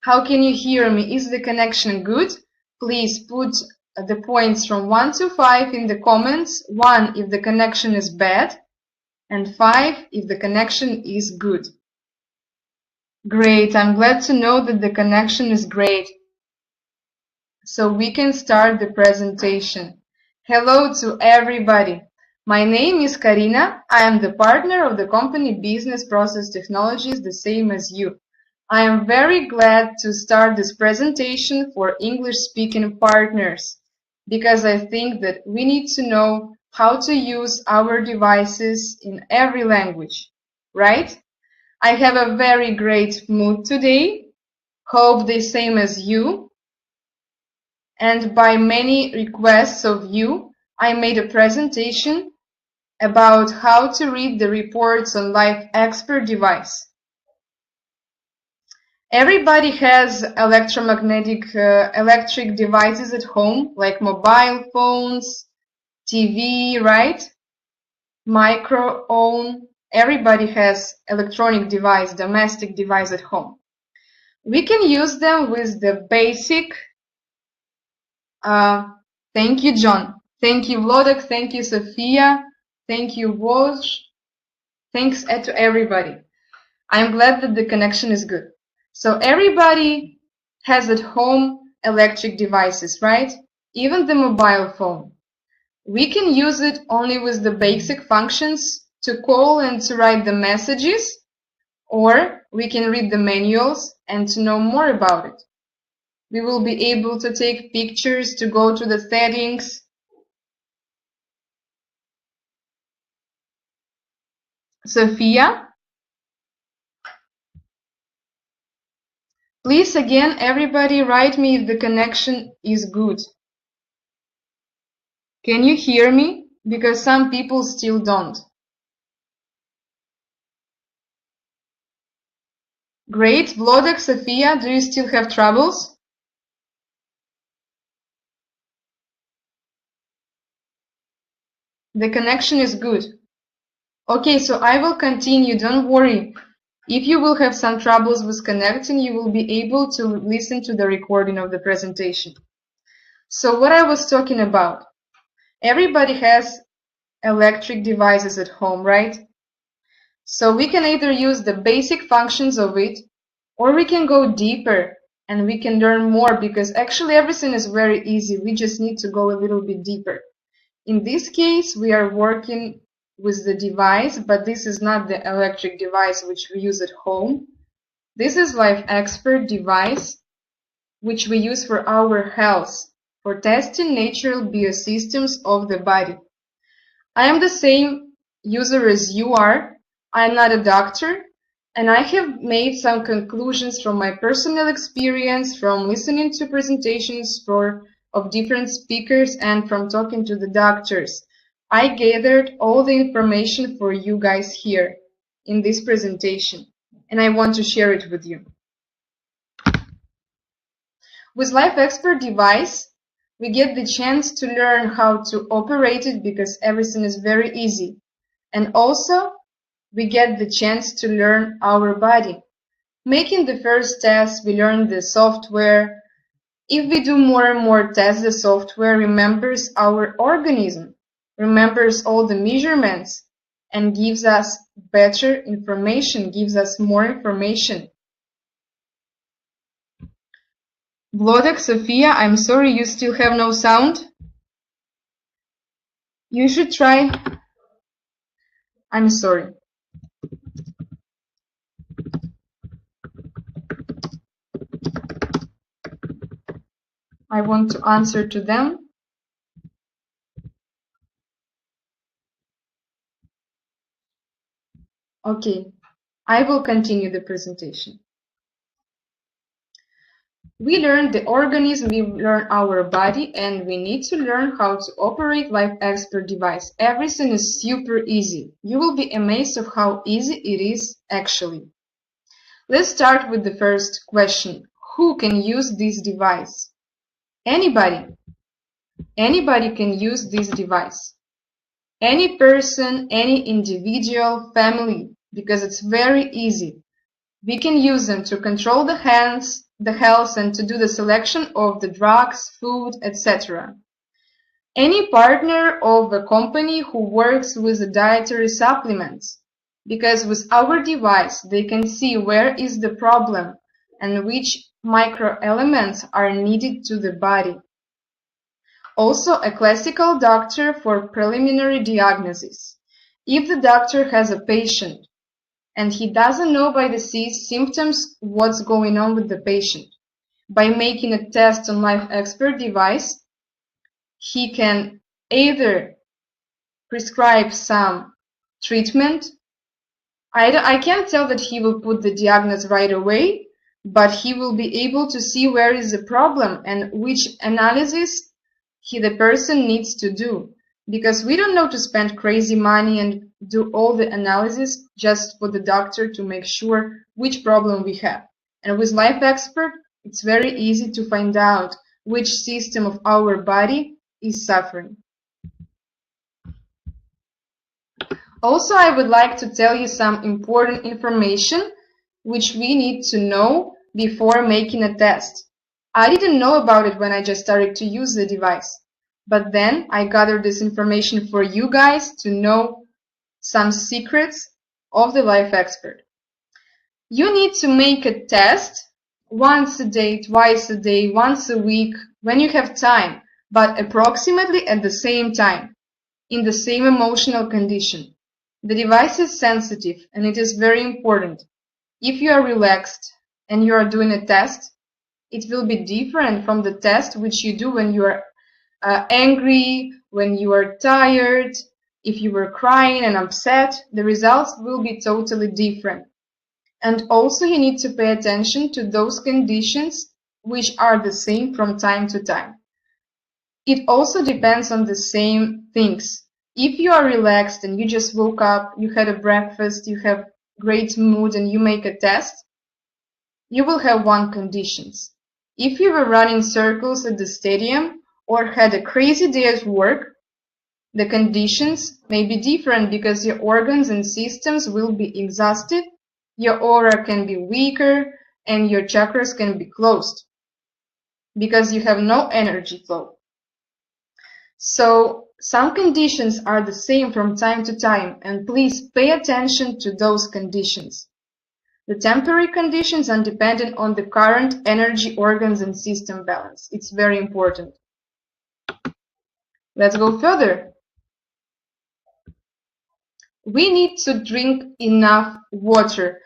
How can you hear me? Is the connection good? Please put the points from 1 to 5 in the comments. 1 if the connection is bad, and 5 if the connection is good. Great, I'm glad to know that the connection is great. So we can start the presentation. Hello to everybody. My name is Karina. I am the partner of the company Business Process Technologies, the same as you. I am very glad to start this presentation for English-speaking partners because I think that we need to know how to use our devices in every language, right? I have a very great mood today. Hope the same as you. And by many requests of you, I made a presentation about how to read the reports on Life Expert device. Everybody has electric devices at home, like mobile phones, TV, right? Micro-oven. Everybody has electronic device, domestic device at home. We can use them with the basic. Thank you, John. Thank you, Vlodek. Thank you, Sophia. Thank you, Woj. Thanks to everybody. I'm glad that the connection is good. So everybody has at home electric devices, right? Even the mobile phone. We can use it only with the basic functions to call and to write the messages, or we can read the manuals and to know more about it. We will be able to take pictures, to go to the settings. Sophia? Please again, everybody write me if the connection is good. Can you hear me? Because some people still don't. Great. Vlodek, Sophia, do you still have troubles? The connection is good. Okay, so I will continue, don't worry. If you will have some troubles with connecting, you will be able to listen to the recording of the presentation. So what I was talking about, everybody has electric devices at home, right? So we can either use the basic functions of it, or we can go deeper and we can learn more, because actually everything is very easy. We just need to go a little bit deeper. In this case, we are working with the device, but this is not the electric device which we use at home. This is Life Expert device, which we use for our health, for testing natural biosystems of the body. I am the same user as you are. I am not a doctor, and I have made some conclusions from my personal experience, from listening to presentations of different speakers, and from talking to the doctors. I gathered all the information for you guys here in this presentation, and I want to share it with you. With Life Expert device, we get the chance to learn how to operate it because everything is very easy. And also, we get the chance to learn our body. Making the first test, we learn the software. If we do more and more tests, the software remembers our organism, remembers all the measurements, and gives us better information, gives us more information. Vlodek, Sophia, I'm sorry you still have no sound. You should try. I'm sorry. I want to answer to them. Okay, I will continue the presentation. We learn the organism, we learn our body, and we need to learn how to operate Life Expert device. Everything is super easy. You will be amazed of how easy it is actually. Let's start with the first question. Who can use this device? Anybody. Anybody can use this device. Any person, any individual, family, because it's very easy. We can use them to control the hands, the health and to do the selection of the drugs, food, etc. Any partner of a company who works with the dietary supplements, because with our device they can see where is the problem and which microelements are needed to the body. Also, a classical doctor for preliminary diagnosis. If the doctor has a patient and he doesn't know by the symptoms what's going on with the patient, by making a test on LifeXpert device, he can either prescribe some treatment. I can't tell that he will put the diagnosis right away, but he will be able to see where is the problem and which analysis the person needs to do. Because we don't know to spend crazy money and do all the analysis just for the doctor to make sure which problem we have. And with LifeXpert, it's very easy to find out which system of our body is suffering. Also, I would like to tell you some important information which we need to know before making a test. I didn't know about it when I just started to use the device, but then I gathered this information for you guys to know some secrets of the LifeXpert. You need to make a test once a day, twice a day, once a week, when you have time, but approximately at the same time, in the same emotional condition. The device is sensitive and it is very important. If you are relaxed and you are doing a test, it will be different from the test which you do when you are angry, when you are tired, if you were crying and upset. The results will be totally different. And also you need to pay attention to those conditions which are the same from time to time. It also depends on the same things. If you are relaxed and you just woke up, you had a breakfast, you have great mood and you make a test, you will have one conditions. If you were running circles at the stadium or had a crazy day at work, the conditions may be different because your organs and systems will be exhausted, your aura can be weaker, and your chakras can be closed because you have no energy flow. So some conditions are the same from time to time, and please pay attention to those conditions. The temporary conditions are dependent on the current energy, organs, and system balance. It's very important. Let's go further. We need to drink enough water.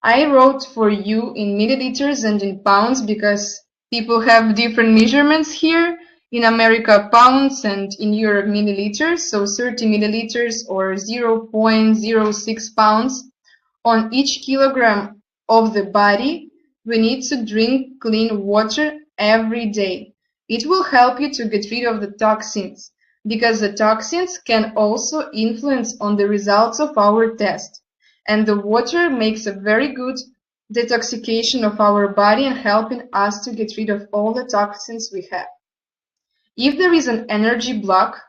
I wrote for you in milliliters and in pounds because people have different measurements here. In America, pounds, and in Europe, milliliters. So 30 milliliters or 0.06 pounds on each kilogram of the body. We need to drink clean water every day. It will help you to get rid of the toxins, because the toxins can also influence on the results of our test. And the water makes a very good detoxification of our body and helping us to get rid of all the toxins we have. If there is an energy block,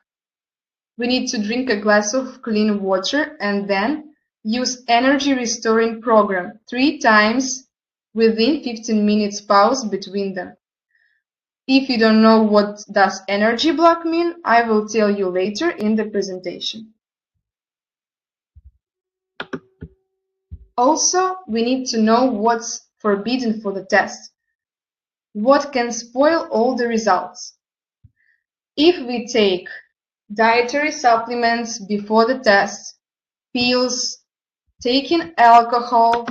we need to drink a glass of clean water and then use energy restoring program 3 times within 15 minutes pause between them. If you don't know what does energy block mean, I will tell you later in the presentation. Also, we need to know what's forbidden for the test. What can spoil all the results? If we take dietary supplements before the test, pills, taking alcohol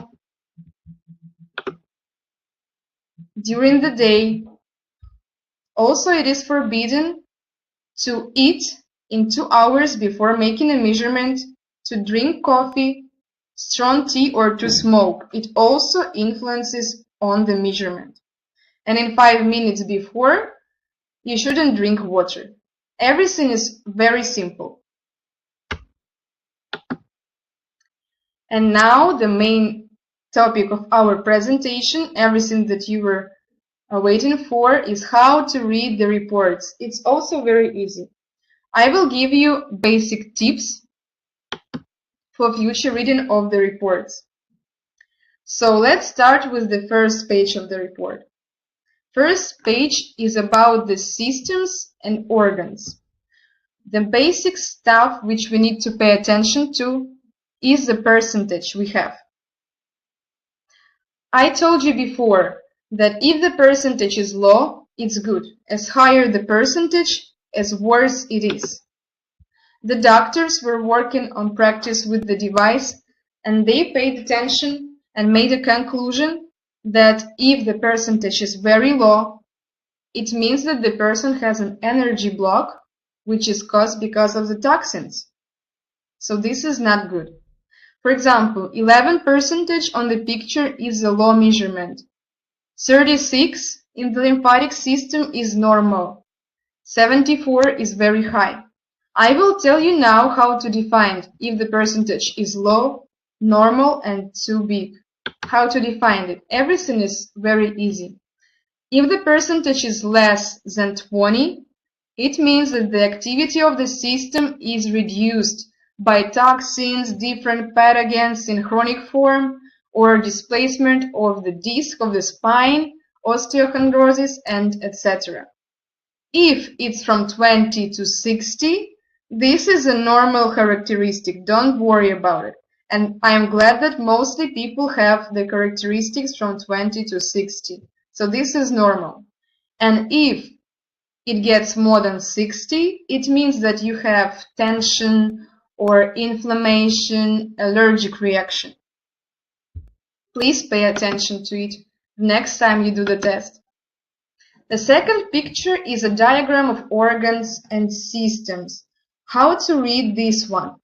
during the day, also it is forbidden to eat in 2 hours before making a measurement, to drink coffee, strong tea, or to smoke. It also influences on the measurement. And in 5 minutes before, you shouldn't drink water. Everything is very simple. And now the main topic of our presentation, everything that you were waiting for, is how to read the reports. It's also very easy. I will give you basic tips for future reading of the reports. So let's start with the first page of the report. First page is about the systems and organs. The basic stuff which we need to pay attention to is the percentage we have. I told you before that if the percentage is low, it's good. As higher the percentage, as worse it is. The doctors were working on practice with the device, and they paid attention and made a conclusion that if the percentage is very low, it means that the person has an energy block, which is caused because of the toxins. So this is not good. For example, 11% on the picture is a low measurement. 36 in the lymphatic system is normal. 74 is very high. I will tell you now how to define if the percentage is low, normal, and too big. How to define it. Everything is very easy. If the percentage is less than 20, it means that the activity of the system is reduced by toxins, different pathogens in chronic form, or displacement of the disc of the spine, osteochondrosis, and etc. If it's from 20 to 60, this is a normal characteristic. Don't worry about it. And I am glad that mostly people have the characteristics from 20 to 60. So this is normal. And if it gets more than 60, it means that you have tension or inflammation, allergic reaction. Please pay attention to it next time you do the test. The second picture is a diagram of organs and systems. How to read this one?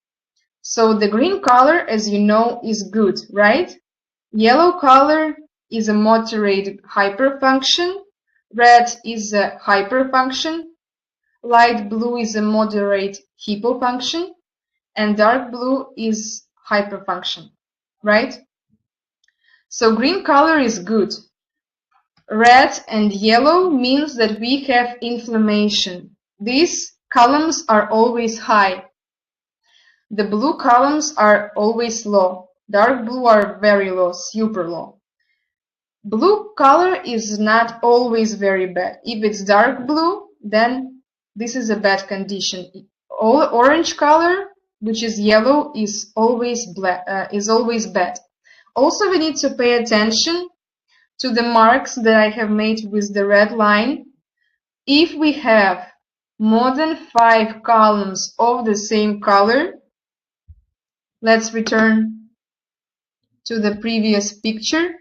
So the green color, as you know, is good, right? Yellow color is a moderate hyperfunction. Red is a hyperfunction. Light blue is a moderate hypofunction. And dark blue is hyperfunction, right? So green color is good. Red and yellow means that we have inflammation. These columns are always high. The blue columns are always low. Dark blue are very low, super low. Blue color is not always very bad. If it's dark blue, then this is a bad condition. Orange color, which is yellow, is always bad. Also, we need to pay attention to the marks that I have made with the red line. If we have more than 5 columns of the same color, let's return to the previous picture.